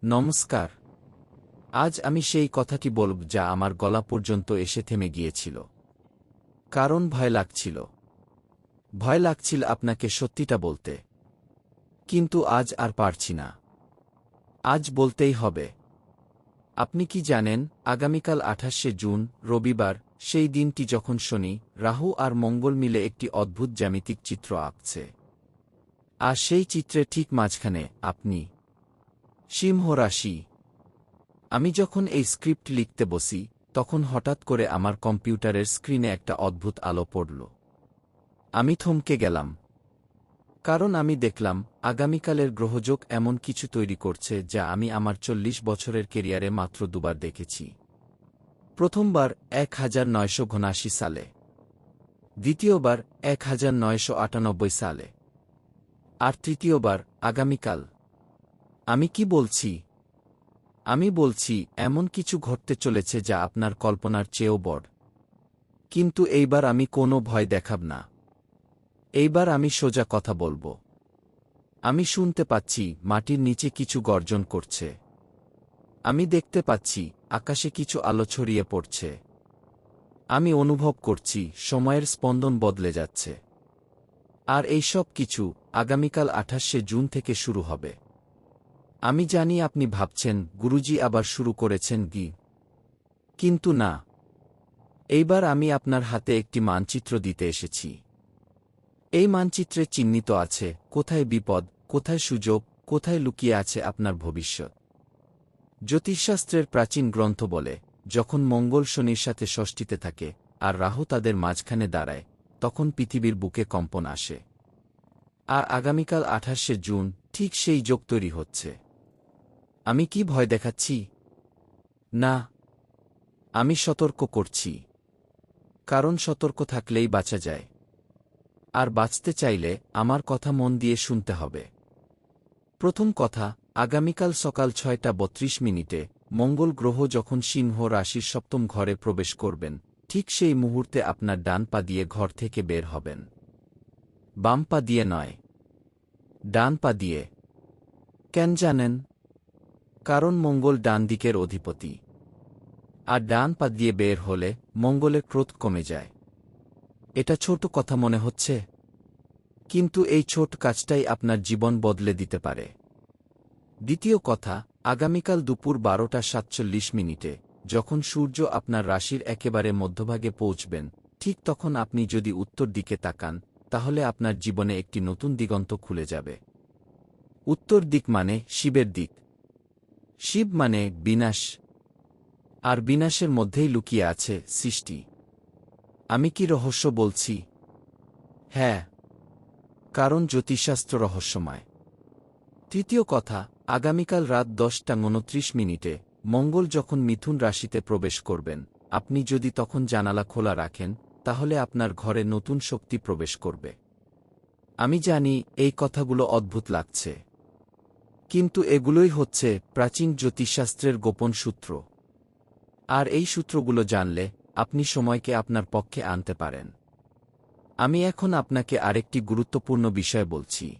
নমস্কার। আজ আমি সেই কথাটি বলব যা আমার গলা পর্যন্ত এসে থেমে গিয়েছিল। কারণ ভয় লাগছিল। ভয় লাগছিল আপনাকে সত্যিটা বলতে। কিন্তু আজ আর পারছি না। আজ বলতেই হবে। আপনি কি জানেন, আগামীকাল ২৮শে জুন, রবিবার, সেই দিনটি যখন শনি, রাহু আর মঙ্গল মিলে একটি অদ্ভুত জ্যামিতিক চিত্র আঁকছে। আর সেই চিত্রের ঠিক মাঝখানে আপনি। সিংহ রাশি। আমি যখন এই স্ক্রিপ্ট লিখতে বসি, তখন হঠাৎ করে আমার কম্পিউটারের স্ক্রিনে একটা অদ্ভুত আলো পড়ল। আমি থমকে গেলাম। কারণ আমি দেখলাম, আগামীকালের গ্রহযোগ এমন কিছু তৈরি করছে যা আমি আমার ৪০ বছরের কেরিয়ারে মাত্র দুবার দেখেছি। প্রথমবার ১৯৭৯ সালে, দ্বিতীয়বার ১৯৯৮ সালে, আর তৃতীয়বার আগামীকাল। আমি কি বলছি? আমি বলছি, এমন কিছু ঘটতে চলেছে যা আপনার কল্পনার চেয়েও বড়। কিন্তু এইবার আমি কোনো ভয় দেখাব না। এইবার আমি সোজা কথা বলবো। আমি শুনতে পাচ্ছি মাটির নিচে কিছু গর্জন করছে। আমি দেখতে পাচ্ছি আকাশে কিছু আলো ছড়িয়ে পড়ছে। আমি অনুভব করছি সময়ের স্পন্দন বদলে যাচ্ছে। আর এই সব কিছু আগামীকাল ২৮শে জুন থেকে শুরু হবে। আমি জানি আপনি ভাবছেন, গুরুজি আবার শুরু করেছেন কি? কিন্তু না। এইবার আমি আপনার হাতে একটি মানচিত্র দিতে এসেছি। এই মানচিত্রে চিহ্নিত আছে কোথায় বিপদ, কোথায় সুযোগ, কোথায় লুকিয়ে আছে আপনার ভবিষ্যৎ। জ্যোতিষশাস্ত্রের প্রাচীন গ্রন্থ বলে, যখন মঙ্গল শনির সাথে ষষ্ঠীতে থাকে আর রাহু তাদের মাঝখানে দাঁড়ায়, তখন পৃথিবীর বুকে কম্পন আসে। আর আগামীকাল ২৮শে জুন ঠিক সেই যোগ তৈরি হচ্ছে। আমি কি ভয় দেখাচ্ছি? না। আমি সতর্ক করছি। কারণ সতর্ক থাকলেই বাঁচা যায়। আর বাঁচতে চাইলে আমার কথা মন দিয়ে শুনতে হবে। প্রথম কথা, আগামীকাল সকাল ৬টা ৩২ মিনিটে মঙ্গল গ্রহ যখন সিংহ রাশির সপ্তম ঘরে প্রবেশ করবেন, ঠিক সেই মুহূর্তে আপনার ডান পা দিয়ে ঘর থেকে বের হবেন। বাম পা দিয়ে নয়, ডান পা দিয়ে। কেন জানেন? কারণ মঙ্গল ডান দিকের অধিপতি। আর ডান পা দিয়ে বের হলে মঙ্গলের ক্রোধ কমে যায়। এটা ছোট কথা মনে হচ্ছে, কিন্তু এই ছোট কাজটাই আপনার জীবন বদলে দিতে পারে। দ্বিতীয় কথা, আগামীকাল দুপুর ১২টা ৪৭ মিনিটে যখন সূর্য আপনার রাশির একেবারে মধ্যভাগে পৌঁছবেন, ঠিক তখন আপনি যদি উত্তর দিকে তাকান, তাহলে আপনার জীবনে একটি নতুন দিগন্ত খুলে যাবে। উত্তর দিক মানে শিবের দিক। শিব মানে বিনাশ। আর বিনাশের মধ্যেই লুকিয়ে আছে সৃষ্টি। আমি কি রহস্য বলছি? হ্যাঁ। কারণ জ্যোতিষশাস্ত্র রহস্যময়। তৃতীয় কথা, আগামীকাল রাত ১০টা ২৯ মিনিটে মঙ্গল যখন মিথুন রাশিতে প্রবেশ করবেন, আপনি যদি তখন জানালা খোলা রাখেন, তাহলে আপনার ঘরে নতুন শক্তি প্রবেশ করবে। আমি জানি এই কথাগুলো অদ্ভুত লাগছে। কিন্তু এগুলোই হচ্ছে প্রাচীন জ্যোতিষশাস্ত্রের গোপন সূত্র। আর এই সূত্রগুলো জানলে আপনি সময়কে আপনার পক্ষে আনতে পারেন। আমি এখন আপনাকে আরেকটি গুরুত্বপূর্ণ বিষয় বলছি।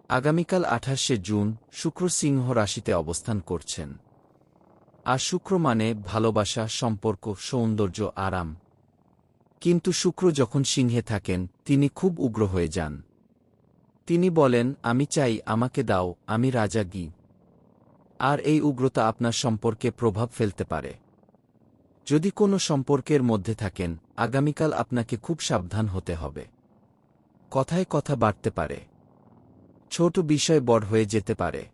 আগামীকাল ২৮শে জুন শুক্র সিংহ রাশিতে অবস্থান করছেন। আর শুক্র মানে ভালোবাসা, সম্পর্ক, সৌন্দর্য, আরাম। কিন্তু শুক্র যখন সিংহে থাকেন, তিনি খুব উগ্র হয়ে যান। তিনি বলেন, আমি চাই, আমাকে দাও, আমি রাজা গি। আর এই উগ্রতা আপনার সম্পর্কে প্রভাব ফেলতে পারে। যদি কোনো সম্পর্কের মধ্যে থাকেন, আগামীকাল আপনাকে খুব সাবধান হতে হবে। কথায় কথা বাড়তে পারে। ছোট বিষয় বড় হয়ে যেতে পারে।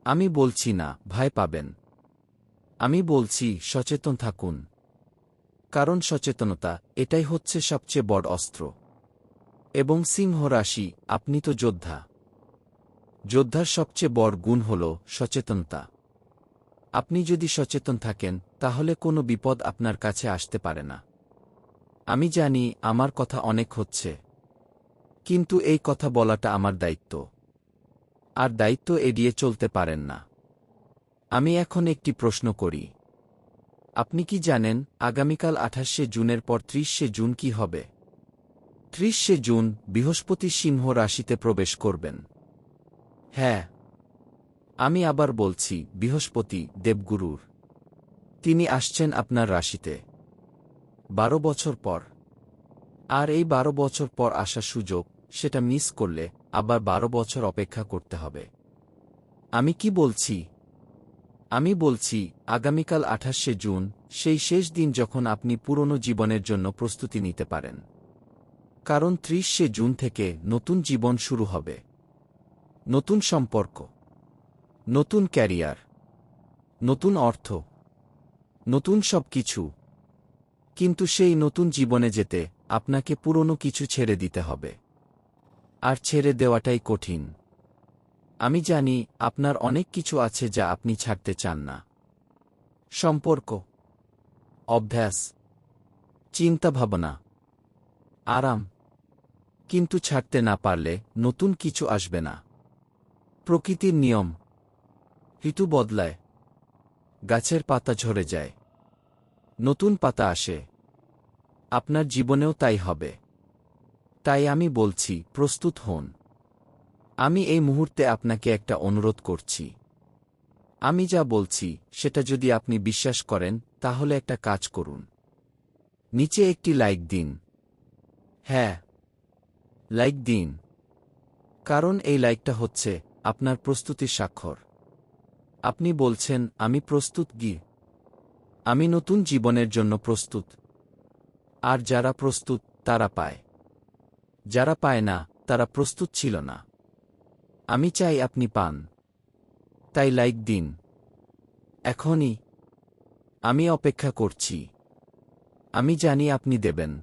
আমি বলছি না ভয় পাবেন। আমি বলছি সচেতন থাকুন। কারণ সচেতনতা, এটাই হচ্ছে সবচেয়ে বড় অস্ত্র। এবং সিংহ রাশি, আপনি তো যোদ্ধা। যোদ্ধার সবচেয়ে বড় গুণ হল সচেতনতা। আপনি যদি সচেতন থাকেন, তাহলে কোনো বিপদ আপনার কাছে আসতে পারে না। আমি জানি আমার কথা অনেক হচ্ছে। কিন্তু এই কথা বলাটা আমার দায়িত্ব। আর দায়িত্ব এড়িয়ে চলতে পারেন না। আমি এখন একটি প্রশ্ন করি। আপনি কি জানেন, আগামীকাল ২৮শে জুনের পর ৩০শে জুন কি হবে? ৩০শে জুন বৃহস্পতি সিংহ রাশিতে প্রবেশ করবেন। হ্যাঁ। আমি আবার বলছি, বৃহস্পতি, দেবগুরুর। তিনি আসছেন আপনার রাশিতে 12 বছর পর। আর এই 12 বছর পর আসা সুযোগ, সেটা মিস করলে আবার 12 বছর অপেক্ষা করতে হবে। আমি কি বলছি? আমি বলছি, আগামীকাল 28শে জুন, সেই শেষ দিন যখন আপনি পুরনো জীবনের জন্য প্রস্তুতি নিতে পারেন। কারণ 30শে জুন থেকে নতুন জীবন শুরু হবে। নতুন সম্পর্ক, নতুন ক্যারিয়ার, নতুন অর্থ, নতুন সব কিছু। কিন্তু সেই নতুন জীবনে যেতে আপনাকে পুরনো কিছু ছেড়ে দিতে হবে। আর ছেড়ে দেওয়াটাই কঠিন। আমি জানি আপনার অনেক কিছু আছে যা আপনি ছাড়তে চান না। সম্পর্ক, অভ্যাস, চিন্তাভাবনা, আরাম। কিন্তু ছাড়তে না পারলে নতুন কিছু আসবে না। প্রকৃতির নিয়ম, ঋতু বদলায়, গাছের পাতা ঝরে যায়, নতুন পাতা আসে। আপনার জীবনেও তাই হবে। তাই আমি বলছি, প্রস্তুত হন। আমি এই মুহূর্তে আপনাকে একটা অনুরোধ করছি। আমি যা বলছি সেটা যদি আপনি বিশ্বাস করেন, তাহলে একটা কাজ করুন। নিচে একটি লাইক দিন। হ্যাঁ, লাইক দিন। কারণ এই লাইকটা হচ্ছে আপনার প্রস্তুতির স্বাক্ষর। আপনি বলছেন, আমি প্রস্তুত আমি নতুন জীবনের জন্য প্রস্তুত। আর যারা প্রস্তুত তারা পায়। যারা পায় না তারা প্রস্তুত ছিল না। আমি চাই আপনি পান। তাই লাইক দিন এখনই। আমি অপেক্ষা করছি। আমি জানি আপনি দেবেন।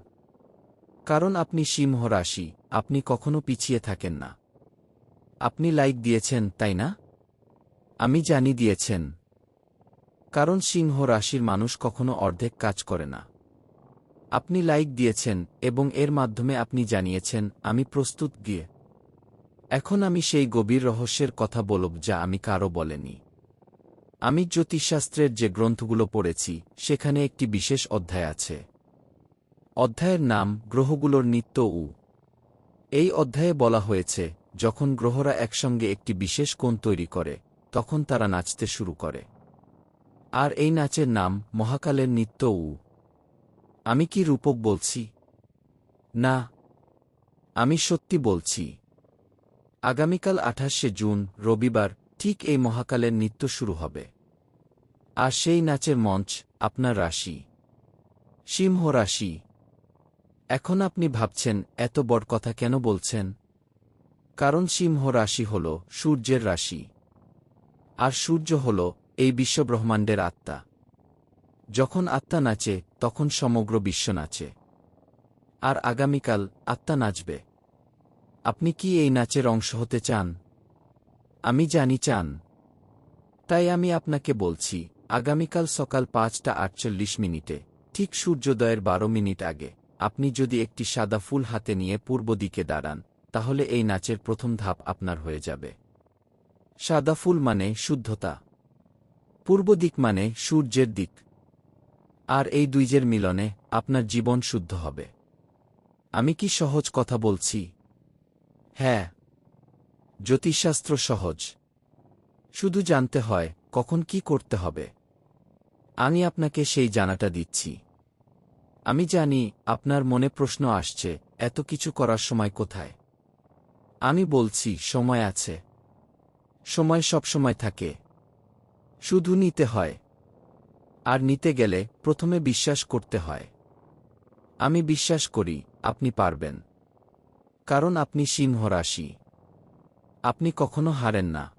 কারণ আপনি সিংহ রাশি, আপনি কখনো পিছিয়ে থাকেন না। আপনি লাইক দিয়েছেন, তাই না? আমি জানি দিয়েছেন। কারণ সিংহ রাশির মানুষ কখনো অর্ধেক কাজ করে না। আপনি লাইক দিয়েছেন এবং এর মাধ্যমে আপনি জানিয়েছেন, আমি প্রস্তুত এখন আমি সেই গভীর রহস্যের কথা বলব যা আমি কারও বলেনি। আমি জ্যোতিষশাস্ত্রের যে গ্রন্থগুলো পড়েছি সেখানে একটি বিশেষ অধ্যায় আছে। অধ্যায়ের নাম গ্রহগুলোর নিত্য। এই অধ্যায়ে বলা হয়েছে, যখন গ্রহরা একসঙ্গে একটি বিশেষ কোণ তৈরি করে, তখন তারা নাচতে শুরু করে। আর এই নাচের নাম মহাকালের নিত্য। আমি কি রূপক বলছি? না, আমি সত্যি বলছি। আগামীকাল 28শে জুন, রবিবার, ঠিক এই মহাকালের নৃত্য শুরু হবে। আর সেই নাচের মঞ্চ আপনার রাশি, সিংহ রাশি। এখন আপনি ভাবছেন, এত বড় কথা কেন বলছেন? কারণ সিংহ রাশি হল সূর্যের রাশি। আর সূর্য হল এই বিশ্বব্রহ্মাণ্ডের আত্মা। যখন আত্মা নাচে তখন সমগ্র বিশ্ব নাচে। আর আগামীকাল আত্মা নাচবে। আপনি কি এই নাচের অংশ হতে চান? আমি জানি চান। তাই আমি আপনাকে বলছি, আগামীকাল সকাল 5টা 48 মিনিটে, ঠিক সূর্যোদয়ের 12 মিনিট আগে, আপনি যদি একটি সাদা ফুল হাতে নিয়ে পূর্ব দিকে দাঁড়ান, তাহলে এই নাচের প্রথম ধাপ আপনার হয়ে যাবে। সাদা ফুল মানে শুদ্ধতা। পূর্ব দিক মানে সূর্যের দিক। আর এই দুইজের মিলনে আপনার জীবন শুদ্ধ হবে। আমি কি সহজ কথা বলছি? হ্যাঁ, জ্যোতিষশাস্ত্র সহজ। শুধু জানতে হয় কখন কি করতে হবে। আমি আপনাকে সেই জানাটা দিচ্ছি। আমি জানি আপনার মনে প্রশ্ন আসছে, এত কিছু করার সময় কোথায়? আমি বলছি, সময় আছে। সময় সবসময় থাকে। শুধু নিতে হয়। আর নিতে গেলে প্রথমে বিশ্বাস করতে হয়। আমি বিশ্বাস করি আপনি পারবেন। কারণ আপনি সিংহ রাশি। আপনি কখনো হারেন না।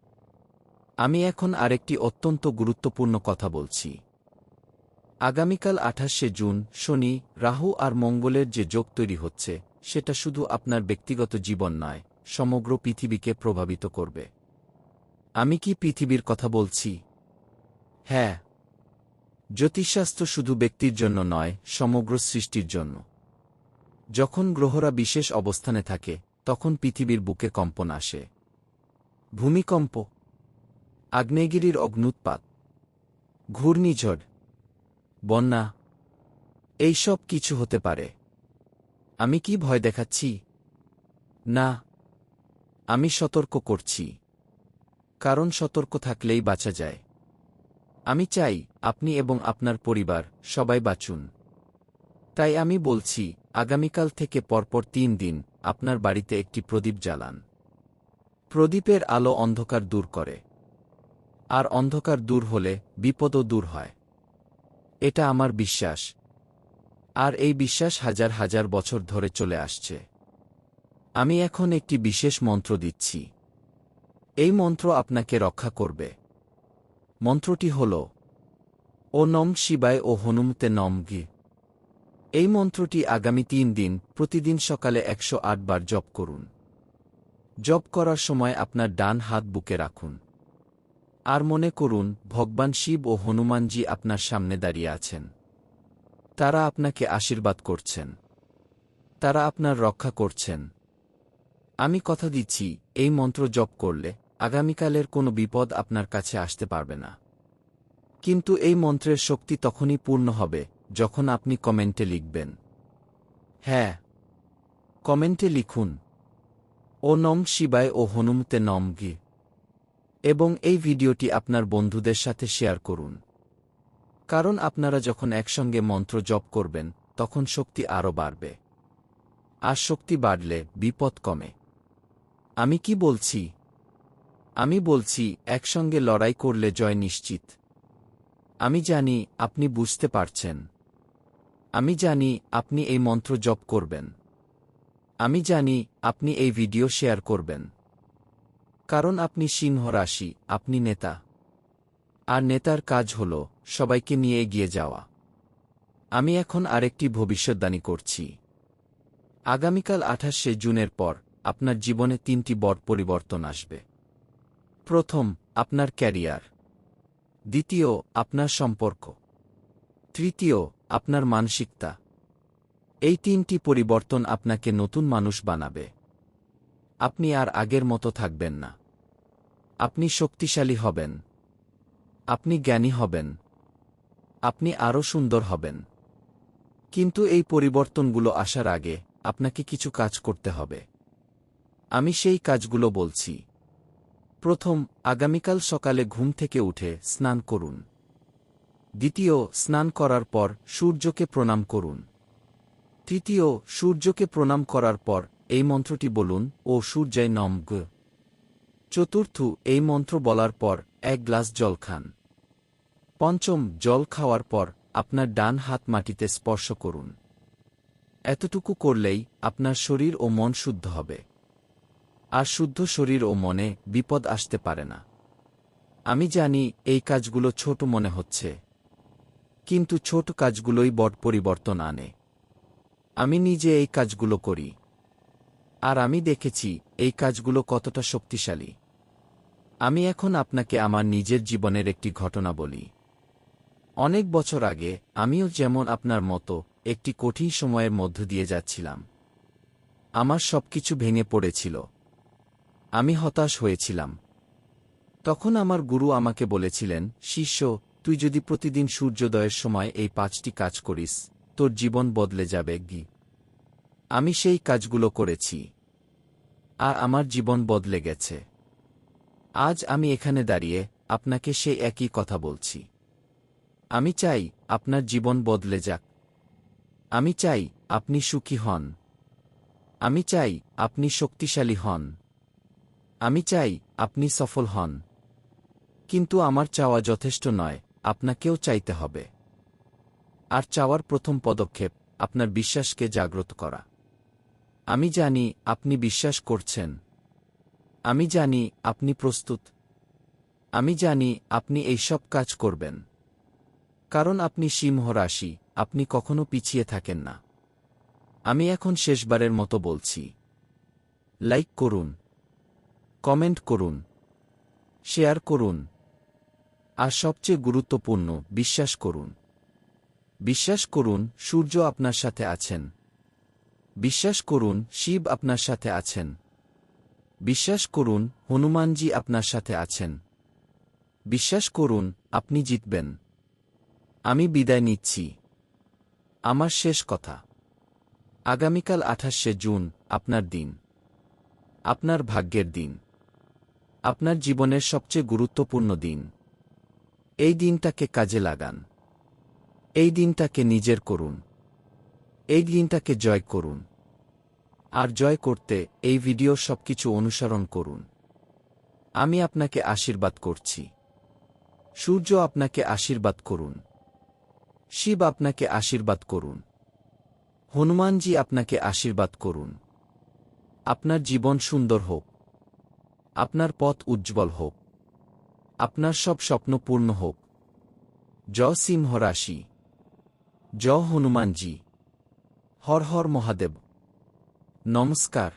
আমি এখন আরেকটি অত্যন্ত গুরুত্বপূর্ণ কথা বলছি। আগামীকাল 28শে জুন, শনি, রাহু আর মঙ্গলের যে যোগ তৈরি হচ্ছে, সেটা শুধু আপনার ব্যক্তিগত জীবন নয়, সমগ্র পৃথিবীকে প্রভাবিত করবে। আমি কি পৃথিবীর কথা বলছি? হ্যাঁ। জ্যোতিষশাস্ত্র শুধু ব্যক্তির জন্য নয়, সমগ্র সৃষ্টির জন্য। যখন গ্রহরা বিশেষ অবস্থানে থাকে, তখন পৃথিবীর বুকে কম্পন আসে। ভূমিকম্প, আগ্নেয়গিরির অগ্ন্যুৎপাত, ঘূর্ণিঝড়, বন্যা, এই সব কিছু হতে পারে। আমি কি ভয় দেখাচ্ছি? না, আমি সতর্ক করছি। কারণ সতর্ক থাকলেই বাঁচা যায়। আমি চাই আপনি এবং আপনার পরিবার সবাই বাঁচুন। তাই আমি বলছি, আগামীকাল থেকে পরপর 3 দিন আপনার বাড়িতে একটি প্রদীপ জ্বালান। প্রদীপের আলো অন্ধকার দূর করে। আর অন্ধকার দূর হলে বিপদও দূর হয়। এটা আমার বিশ্বাস। আর এই বিশ্বাস হাজার হাজার বছর ধরে চলে আসছে। আমি এখন একটি বিশেষ মন্ত্র দিচ্ছি। এই মন্ত্র আপনাকে রক্ষা করবে। মন্ত্রটি হল ও নম শিবায় ও হনুমতে নম গি। এই মন্ত্রটি আগামী 3 দিন প্রতিদিন সকালে 108 বার জপ করুন। জপ করার সময় আপনার ডান হাত বুকে রাখুন। আর মনে করুন ভগবান শিব ও হনুমানজি আপনার সামনে দাঁড়িয়ে আছেন। তারা আপনাকে আশীর্বাদ করছেন। তারা আপনার রক্ষা করছেন। আমি কথা দিচ্ছি, এই মন্ত্র জপ করলে আগামীকালের কোনো বিপদ আপনার কাছে আসতে পারবে না। কিন্তু এই মন্ত্রের শক্তি তখনই পূর্ণ হবে যখন আপনি কমেন্টে লিখবেন। হ্যাঁ, কমেন্টে লিখুন ও নম শিবায় ও হনুমতে নম গি। এবং এই ভিডিওটি আপনার বন্ধুদের সাথে শেয়ার করুন। কারণ আপনারা যখন একসঙ্গে মন্ত্র জপ করবেন তখন শক্তি আরও বাড়বে। আর শক্তি বাড়লে বিপদ কমে। আমি কি বলছি? আমি বলছি, একসঙ্গে লড়াই করলে জয় নিশ্চিত। আমি জানি আপনি বুঝতে পারছেন। আমি জানি আপনি এই মন্ত্র জপ করবেন। আমি জানি আপনি এই ভিডিও শেয়ার করবেন। কারণ আপনি সিংহ রাশি, আপনি নেতা। আর নেতার কাজ হল সবাইকে নিয়ে এগিয়ে যাওয়া। আমি এখন আরেকটি ভবিষ্যদ্বাণী করছি। আগামীকাল 28শে জুনের পর আপনার জীবনে 3টি বড় পরিবর্তন আসবে। প্রথম, আপনার ক্যারিয়ার। দ্বিতীয়, আপনার সম্পর্ক। তৃতীয়, আপনার মানসিকতা। এই 3টি পরিবর্তন আপনাকে নতুন মানুষ বানাবে। আপনি আর আগের মতো থাকবেন না। আপনি শক্তিশালী হবেন। আপনি জ্ঞানী হবেন। আপনি আরও সুন্দর হবেন। কিন্তু এই পরিবর্তনগুলো আসার আগে আপনাকে কিছু কাজ করতে হবে। আমি সেই কাজগুলো বলছি। প্রথম, আগামীকাল সকালে ঘুম থেকে উঠে স্নান করুন। দ্বিতীয়, স্নান করার পর সূর্যকে প্রণাম করুন। তৃতীয়, সূর্যকে প্রণাম করার পর এই মন্ত্রটি বলুন, ও সূর্যায় নম গ। চতুর্থ, এই মন্ত্র বলার পর 1 গ্লাস জল খান। পঞ্চম, জল খাওয়ার পর আপনার ডান হাত মাটিতে স্পর্শ করুন। এতটুকু করলেই আপনার শরীর ও মন শুদ্ধ হবে। আর শুদ্ধ শরীর ও মনে বিপদ আসতে পারে না। আমি জানি এই কাজগুলো ছোট মনে হচ্ছে। কিন্তু ছোট কাজগুলোই বড় পরিবর্তন আনে। আমি নিজে এই কাজগুলো করি। আর আমি দেখেছি এই কাজগুলো কতটা শক্তিশালী। আমি এখন আপনাকে আমার নিজের জীবনের একটি ঘটনা বলি। অনেক বছর আগে আমিও যেমন আপনার মতো একটি কঠিন সময়ের মধ্য দিয়ে যাচ্ছিলাম। আমার সবকিছু ভেঙে পড়েছিল। আমি হতাশ হয়েছিলাম। তখন আমার গুরু আমাকে বলেছিলেন, শিষ্য, তুই যদি প্রতিদিন সূর্যোদয়ের সময় এই 5টি কাজ করিস, তোর জীবন বদলে যাবে গি। আমি সেই কাজগুলো করেছি। আর আমার জীবন বদলে গেছে। আজ আমি এখানে দাঁড়িয়ে আপনাকে সেই একই কথা বলছি। আমি চাই আপনার জীবন বদলে যাক। আমি চাই আপনি সুখী হন। আমি চাই আপনি শক্তিশালী হন। আমি চাই আপনি সফল হন। কিন্তু আমার চাওয়া যথেষ্ট নয়, আপনাকেও চাইতে হবে। আর চাওয়ার প্রথম পদক্ষেপ আপনার বিশ্বাসকে জাগ্রত করা। আমি জানি আপনি বিশ্বাস করছেন। আমি জানি আপনি প্রস্তুত। আমি জানি আপনি এই সব কাজ করবেন। কারণ আপনি সিংহ রাশি, আপনি কখনো পিছিয়ে থাকেন না। আমি এখন শেষবারের মতো বলছি। লাইক করুন, কমেন্ট করুন, শেয়ার করুন। আর সবচেয়ে গুরুত্বপূর্ণ, বিশ্বাস করুন। বিশ্বাস করুন সূর্য আপনার সাথে আছেন। বিশ্বাস করুন শিব আপনার সাথে আছেন। বিশ্বাস করুন হনুমানজি আপনার সাথে আছেন। বিশ্বাস করুন আপনি জিতবেন। আমি বিদায় নিচ্ছি। আমার শেষ কথা। আগামীকাল 28শে জুন আপনার দিন। আপনার ভাগ্যের দিন। আপনার জীবনের সবচেয়ে গুরুত্বপূর্ণ দিন। এই দিনটাকে কাজে লাগান। এই দিনটাকে নিজের করুন। এই দিনটাকে জয় করুন। আর জয় করতে এই ভিডিওর সবকিছু অনুসরণ করুন। আমি আপনাকে আশীর্বাদ করছি। সূর্য আপনাকে আশীর্বাদ করুন। শিব আপনাকে আশীর্বাদ করুন। হনুমানজি আপনাকে আশীর্বাদ করুন। আপনার জীবন সুন্দর হোক। আপনার পথ উজ্জ্বল হোক। আপনার সব স্বপ্ন পূর্ণ হোক। জয় সিংহ রাশি। জয় হনুমানজি। হর হর মহাদেব। নমস্কার।